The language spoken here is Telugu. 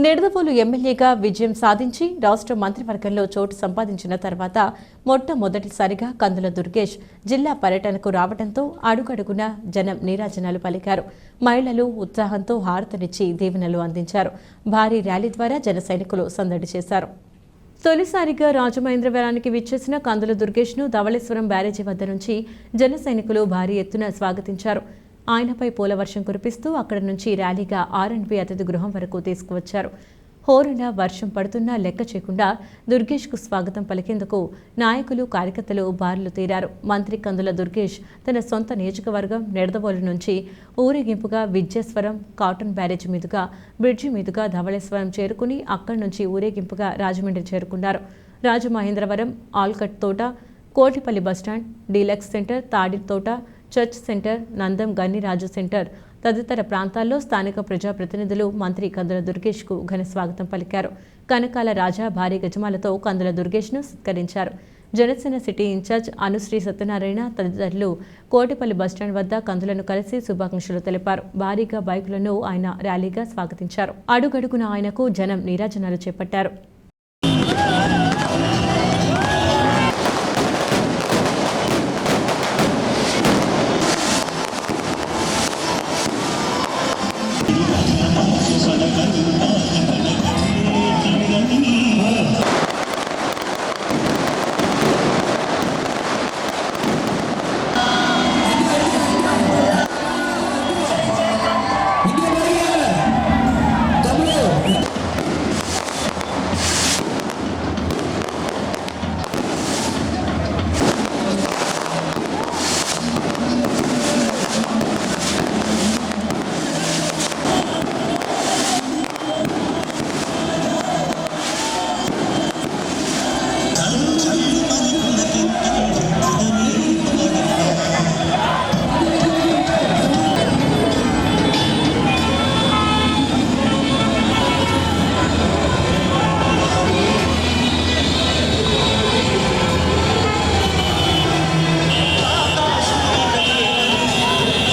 నిడదవోలు ఎమ్మెల్యేగా విజయం సాధించి రాష్ట్ర మంత్రివర్గంలో చోటు సంపాదించిన తర్వాత మొట్టమొదటిసారిగా కందుల దుర్గేష్ జిల్లా పర్యటనకు రావడంతో అడుగడుగునా జనం నీరాజనాలు పలికారు. మహిళలు ఉత్సాహంతో హారతనిచ్చి దీవెనలు అందించారు. భారీ ర్యాలీ ద్వారా జన సైనికులు సందడి చేశారు. తొలిసారిగా రాజమహేంద్రవరానికి విచ్చేసిన కందుల దుర్గేష్ను ధవళేశ్వరం బ్యారేజీ వద్ద నుంచి జన సైనికులు భారీ ఎత్తున స్వాగతించారు. ఆయనపై పూలవర్షం కురిపిస్తూ అక్కడి నుంచి ర్యాలీగా ఆర్ఎండ్బీ అతిథి గృహం వరకు తీసుకువచ్చారు. హోరున వర్షం పడుతున్నా లెక్క చేయకుండా దుర్గేష్కు స్వాగతం పలికేందుకు నాయకులు కార్యకర్తలు బారులు తీరారు. మంత్రి కందుల దుర్గేష్ తన సొంత నియోజకవర్గం నిడదవోలు నుంచి ఊరేగింపుగా విద్యేశ్వరం కాటన్ బ్యారేజీ మీదుగా బ్రిడ్జి మీదుగా ధవళేశ్వరం చేరుకుని అక్కడి నుంచి ఊరేగింపుగా రాజమండ్రి చేరుకున్నారు. రాజమహేంద్రవరం ఆల్కట్ తోట, కోటిపల్లి బస్టాండ్, డీలక్స్ సెంటర్, తాడి తోట, చర్చ్ సెంటర్, నందం గన్నిరాజు సెంటర్ తదితర ప్రాంతాల్లో స్థానిక ప్రజాప్రతినిధులు మంత్రి కందుల దుర్గేష్కు ఘన స్వాగతం పలికారు. కనకాల రాజా భారీ గజమాలతో కందుల దుర్గేష్ను సత్కరించారు. జనసేన సిటీ ఇన్ఛార్జ్ అనుశ్రీ సత్యనారాయణ తదితరులు కోటిపల్లి బస్టాండ్ వద్ద కందులను కలిసి శుభాకాంక్షలు తెలిపారు. భారీగా బైకులను ఆయన ర్యాలీగా స్వాగతించారు. అడుగడుగున ఆయనకు జనం నీరాజనాలు చేపట్టారు.